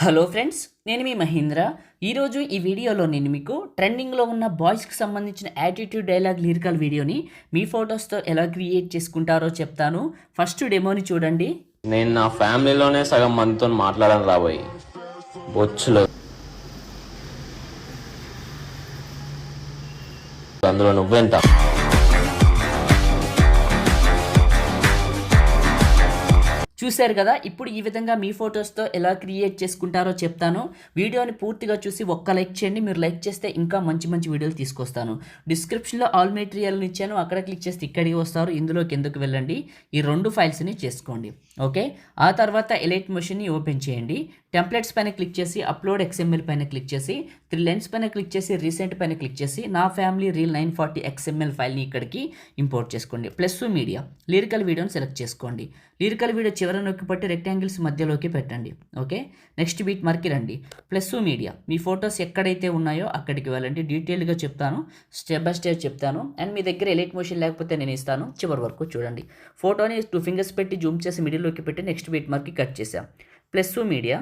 Hello friends, నేను మీ మహేంద్ర. ఈరోజు ఈ వీడియోలో నేను మీకు ట్రెండింగ్లో ఉన్న బాయ్స్కి సంబంధించిన యాటిట్యూడ్ డైలాగ్ లిరికల్ వీడియోని మీ ఫొటోస్తో ఎలా క్రియేట్ చేసుకుంటారో చెప్తాను. ఫస్ట్ డెమోని చూడండి. నేను నా ఫ్యామిలీలోనే సగం మందితో మాట్లాడను రాబోయి బొచ్చులో, అందులో నువ్వెంత? చూశారు కదా. ఇప్పుడు ఈ విధంగా మీ ఫొటోస్తో ఎలా క్రియేట్ చేసుకుంటారో చెప్తాను. వీడియోని పూర్తిగా చూసి ఒక్క లైక్ చేయండి. మీరు లైక్ చేస్తే ఇంకా మంచి మంచి వీడియోలు తీసుకొస్తాను. డిస్క్రిప్షన్లో ఆల్ మెటీరియల్ని ఇచ్చాను, అక్కడ క్లిక్ చేస్తే ఇక్కడికి వస్తారు. ఇందులో కిందకు వెళ్ళండి, ఈ 2 ఫైల్స్ని చేసుకోండి. ఓకే, ఆ తర్వాత ఎలైట్ మోషన్ని ఓపెన్ చేయండి. టెంప్లెట్స్ పైన క్లిక్ చేసి అప్లోడ్ XML పైన క్లిక్ చేసి 3 లైన్స్ పైన క్లిక్ చేసి రీసెంట్ పైన క్లిక్ చేసి నా ఫ్యామిలీ రీల్ 940 XML ఫైల్ని ఇక్కడికి ఇంపోర్ట్ చేసుకోండి. ప్లస్ మీడియా లిరికల్ వీడియోని సెలెక్ట్ చేసుకోండి. లిరికల్ వీడియో చివర నొక్కి పట్టి రెక్టాంగిల్స్ మధ్యలోకి పెట్టండి. ఓకే, నెక్స్ట్ బీట్ మార్క్కి రండి. ప్లస్ మీడియా మీ ఫొటోస్ ఎక్కడైతే ఉన్నాయో అక్కడికి వెళ్ళండి. డీటెయిల్గా చెప్తాను, స్టెప్ బై స్టెప్ చెప్తాను. అండ్ మీ దగ్గర ఎలైట్ మోషన్ లేకపోతే నేను ఇస్తాను, చివరి వరకు చూడండి. ఫోటోని 2 ఫింగర్స్ పెట్టి జూమ్ చేసి మిడిల్లోకి పెట్టి నెక్స్ట్ బీట్ మార్క్కి కట్ చేసాం. ప్లస్ మీడియా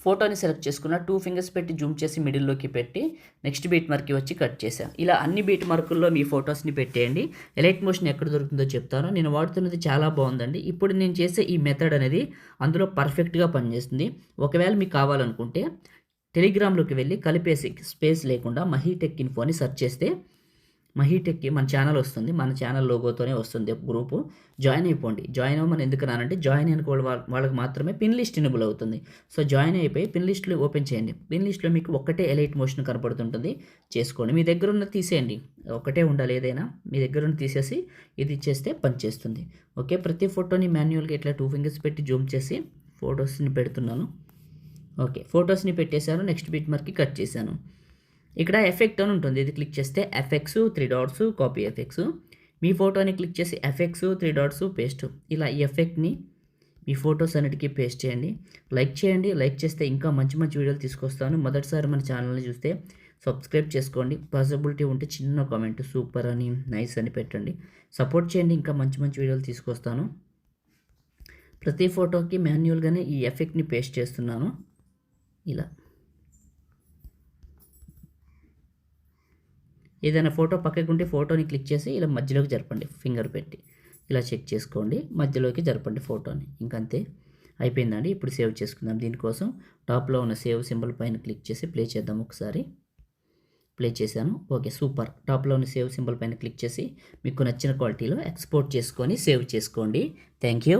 ఫోటోని సెలెక్ట్ చేసుకున్న 2 ఫింగర్స్ పెట్టి జూమ్ చేసి మిడిల్లోకి పెట్టి నెక్స్ట్ బీట్ మార్క్కి వచ్చి కట్ చేశాను. ఇలా అన్ని బీట్ మార్కుల్లో మీ ఫొటోస్ని పెట్టేయండి. ఎలైట్ మోషన్ ఎక్కడ దొరుకుతుందో చెప్తాను. నేను వాడుతున్నది చాలా బాగుందండి. ఇప్పుడు నేను చేసే ఈ మెథడ్ అనేది అందులో పర్ఫెక్ట్గా పనిచేస్తుంది. ఒకవేళ మీకు కావాలనుకుంటే టెలిగ్రామ్లోకి వెళ్ళి కలిపేసి స్పేస్ లేకుండా మహీటెక్ ఇన్ఫో అని సెర్చ్ చేస్తే మహీటెక్కి మన ఛానల్ వస్తుంది. మన ఛానల్ లోగోతోనే వస్తుంది గ్రూపు. జాయిన్ అయిపోండి. జాయిన్ అవ్వమని ఎందుకన్నానంటే జాయిన్ అయిన వాళ్ళకి మాత్రమే పిన్ లిస్ట్ ఎనేబుల్ అవుతుంది. సో జాయిన్ అయిపోయి పిన్ లిస్ట్లో ఓపెన్ చేయండి. పిన్ లిస్ట్లో మీకు ఒక్కటే ఎలైట్ మోషన్ కనపడుతుంటుంది, చేసుకోండి. మీ దగ్గర ఉన్న తీసేయండి, ఒకటే ఉండాలి ఏదైనా. మీ దగ్గర ఉన్న తీసేసి ఇది ఇచ్చేస్తే పనిచేస్తుంది. ఓకే, ప్రతి ఫోటోని మాన్యువల్గా ఇట్లా 2 ఫింగర్స్ పెట్టి జూమ్ చేసి ఫొటోస్ని పెడుతున్నాను. ఓకే, ఫొటోస్ని పెట్టేశాను. నెక్స్ట్ బీట్ మార్క్కి కట్ చేశాను. ఇక్కడ ఎఫెక్ట్ అని ఉంటుంది, ఇది క్లిక్ చేస్తే ఎఫెక్ట్స్ 3 డాట్స్ కాపీ ఎఫెక్ట్స్. మీ ఫోటోని క్లిక్ చేసి ఎఫెక్ట్స్ 3 డాట్స్ పేస్ట్. ఇలా ఈ ఎఫెక్ట్ని మీ ఫొటోస్ అన్నిటికీ పేస్ట్ చేయండి. లైక్ చేయండి, లైక్ చేస్తే ఇంకా మంచి మంచి వీడియోలు తీసుకొస్తాను. మొదటిసారి మన ఛానల్ని చూస్తే సబ్స్క్రైబ్ చేసుకోండి. పాసిబిలిటీ ఉంటే చిన్న కామెంట్ సూపర్ అని నైస్ అని పెట్టండి. సపోర్ట్ చేయండి, ఇంకా మంచి మంచి వీడియోలు తీసుకొస్తాను. ప్రతి ఫోటోకి మాన్యువల్గానే ఈ ఎఫెక్ట్ని పేస్ట్ చేస్తున్నాను. ఇలా ఏదైనా ఫోటో పక్కకు ఉంటే ఫోటోని క్లిక్ చేసి ఇలా మధ్యలోకి జరపండి, ఫింగర్ పెట్టి ఇలా చెక్ చేసుకోండి, మధ్యలోకి జరపండి ఫోటోని. ఇంకంతే, అయిపోయిందండి. ఇప్పుడు సేవ్ చేసుకుందాం. దీనికోసం టాప్లో ఉన్న సేవ్ సింబల్ పైన క్లిక్ చేసి ప్లే చేద్దాం. ఒకసారి ప్లే చేశాను. Okay, super. టాప్లో ఉన్న సేవ్ సింబల్ పైన క్లిక్ చేసి మీకు నచ్చిన క్వాలిటీలో ఎక్స్పోర్ట్ చేసుకొని సేవ్ చేసుకోండి. Thank you.